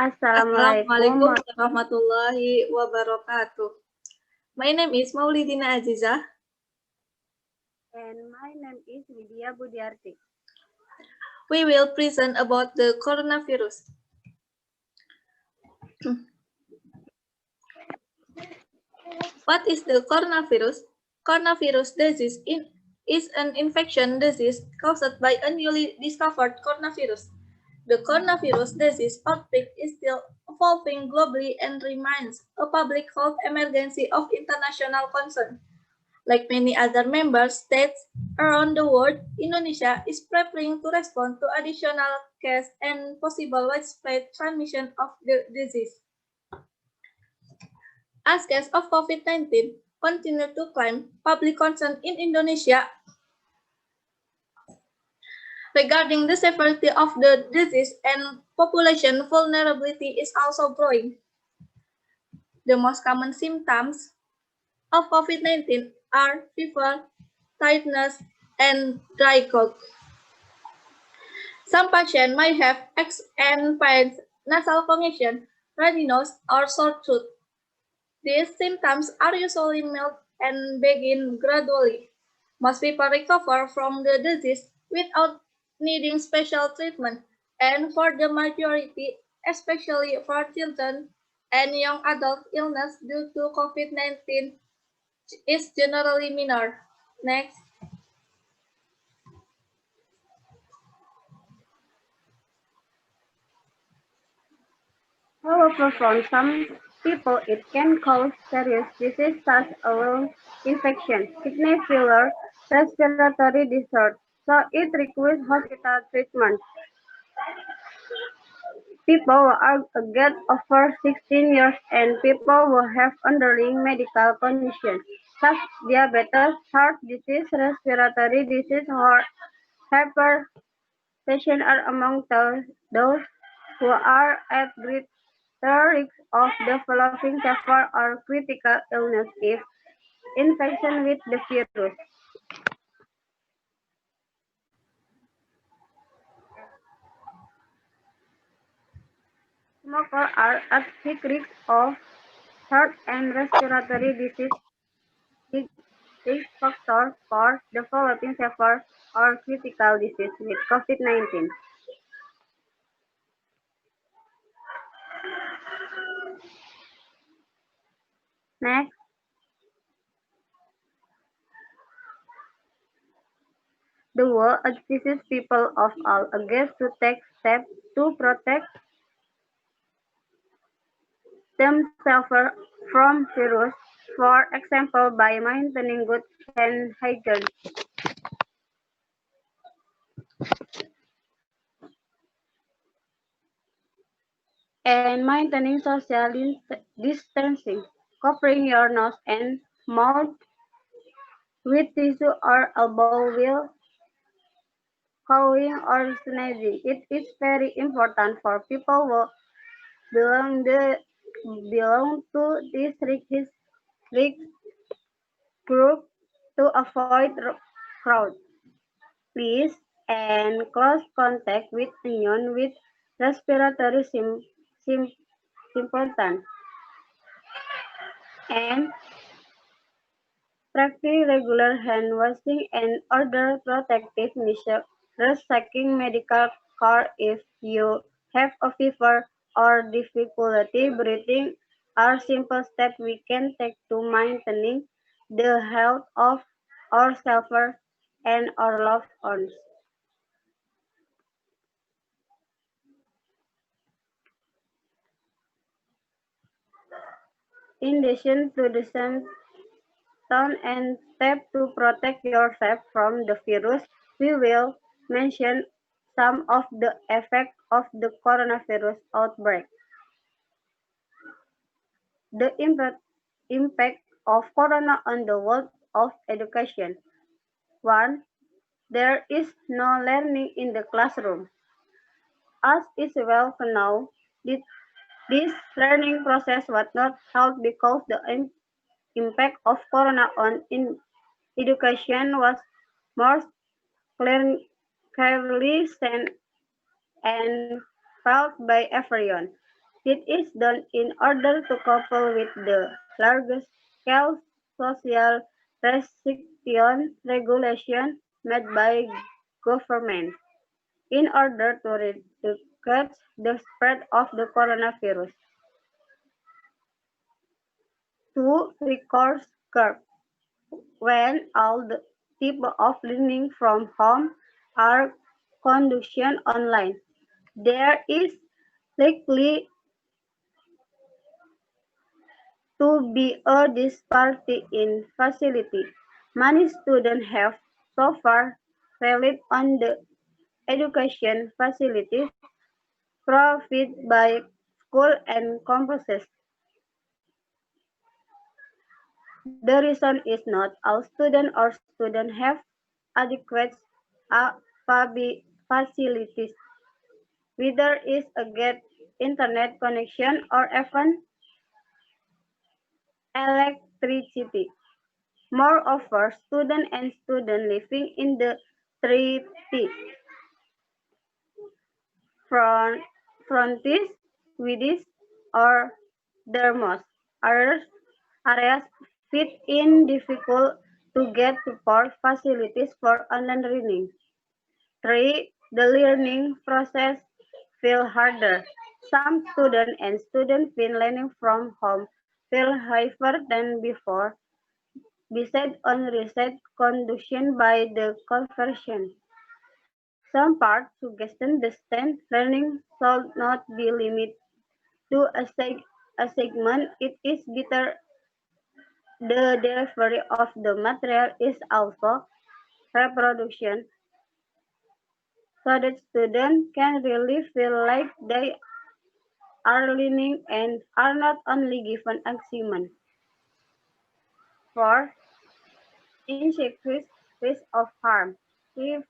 Assalamualaikum warahmatullahi wabarakatuh. My name is Maulidina Azizah. And my name is Widia Budiarti. We will present about the coronavirus. What is the coronavirus? Coronavirus disease is an infection disease caused by a newly discovered coronavirus. The coronavirus disease outbreak is still evolving globally and remains a public health emergency of international concern. Like many other member states around the world, Indonesia is preparing to respond to additional cases and possible widespread transmission of the disease. As cases of COVID-19 continue to climb, public concern in Indonesia regarding the severity of the disease and population vulnerability is also growing. The most common symptoms of COVID-19 are fever, tiredness, and dry cough. Some patients might have aches and pains, nasal congestion, runny nose, or sore throat. These symptoms are usually mild and begin gradually. Most people recover from the disease without needing special treatment, and for the majority, especially for children and young adults, illness due to COVID-19 is generally minor. Next. However, for some people, it can cause serious disease such as lung infection, kidney failure, respiratory disorder, so it requires hospital treatment. People who are get over 16 years and people who have underlying medical conditions such as diabetes, heart disease, respiratory disease, or hypertension are among those who are at greater risk of developing severe or critical illness if infection with the virus. Smokers are at high risk of heart and respiratory disease, risk factor for developing severe or critical disease with COVID-19. Next, the world advises people of all ages to take steps to protect themselves from virus, for example, by maintaining good hand hygiene and maintaining social distancing, covering your nose and mouth with tissue or elbow while coughing or sneezing. It is very important for people who belong to this risk group to avoid crowd, please, and close contact with anyone with respiratory symptoms, and practice regular hand washing and other protective measures. Seeking medical care if you have a fever or difficulty breathing are simple steps we can take to maintaining the health of ourselves and our loved ones. In addition to the symptoms and steps to protect yourself from the virus, we will mention some of the effects of the coronavirus outbreak. The impact of corona on the world of education. 1. There is no learning in the classroom. As is well known, this learning process was not held because the impact of corona on education was more clearly seen and felt by everyone. It is done in order to couple with the large-scale social restriction regulation made by government in order to reduce the spread of the coronavirus. Two recourse curve when all the type of learning from home are conducted online. There is likely to be a disparity in facility. Many students have so far relied on the education facilities provided by school and campuses. The reason is not all students or students have adequate facilities, whether it's a get internet connection or even electricity. Moreover, students and students living in the treaty front, frontiers, widis, or dermos areas fit in difficult to get support facilities for online learning. 3. The learning process feel harder. Some students and students feel learning from home feel harder than before, based on research conducted by the conversion. Some parts suggest distance learning should not be limited to a segment. It is better the delivery of the material is also reproduction so that students can really feel like they are learning and are not only given assignment. 4. Increased risk of harm. If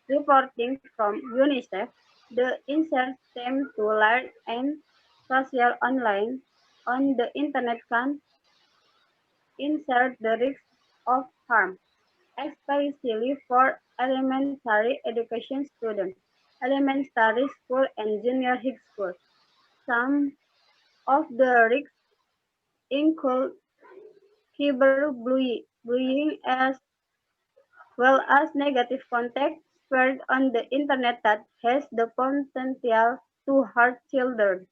reporting from UNICEF, the insert them to learn and social online on the internet can insert the risk of harm, especially for elementary education students, elementary school and junior high school. Some of the risks include cyberbullying as well as negative content spread on the internet that has the potential to hurt children.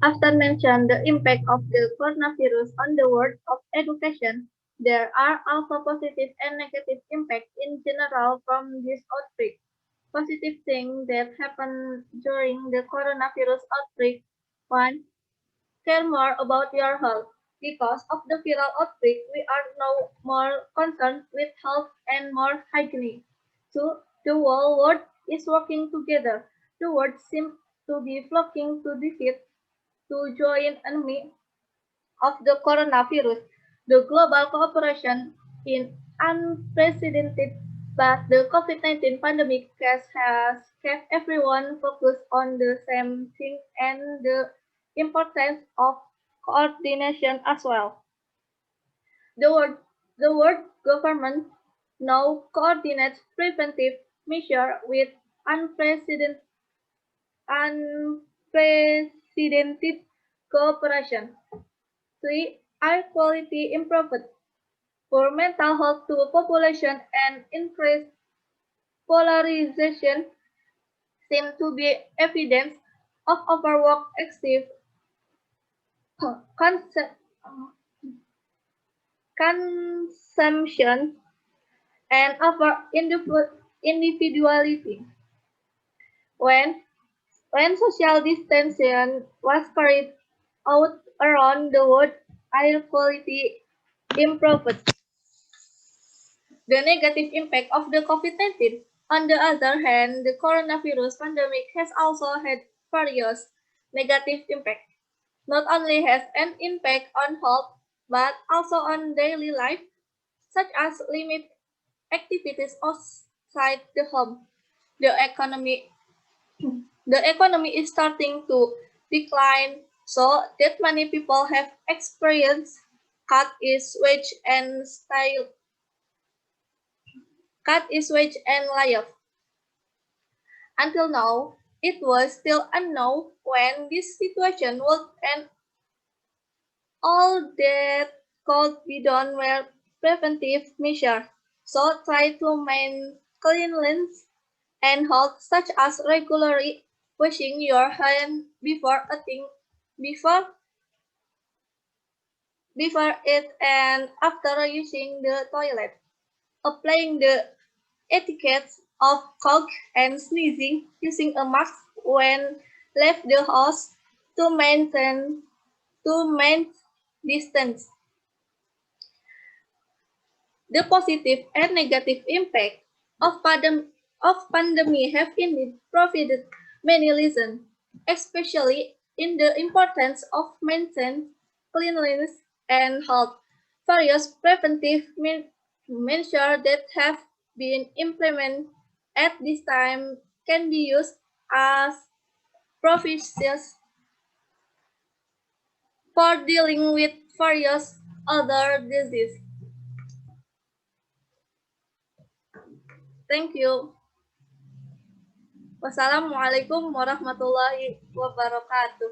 After mentioning the impact of the coronavirus on the world of education, there are also positive and negative impacts in general from this outbreak. Positive things that happen during the coronavirus outbreak. 1. Care more about your health. Because of the viral outbreak, we are now more concerned with health and more hygiene. 2. The whole world is working together. The world seems to be flocking to defeat to join enemy of the coronavirus. The global cooperation in unprecedented, but the COVID-19 pandemic has kept everyone focused on the same thing and the importance of coordination as well. The world, the world government now coordinates preventive measures with unprecedented, unprecedented cooperation. 3. Air quality improved for mental health to population and increased polarization seem to be evidence of overwork excessive consumption and over individuality. When, when social distancing was carried out around the world, air quality improved. The negative impact of the COVID-19. On the other hand, the coronavirus pandemic has also had various negative impacts. Not only has an impact on health, but also on daily life, such as limit activities outside the home. The economy, the economy is starting to decline, so that many people have experienced cut its wage and style cut his wage and layoff. Until now, it was still unknown when this situation would end. All that could be done were preventive measures, so try to maintain cleanliness and health, such as regularly washing your hands before before it and after using the toilet, applying the etiquette of cough and sneezing, using a mask when left the house to maintain distance. The positive and negative impact of pandemic have indeed provided many lessons, especially in the importance of maintaining cleanliness and health. Various preventive measures that have been implemented at this time can be used as provisions for dealing with various other diseases. Thank you. Wassalamualaikum warahmatullahi wabarakatuh.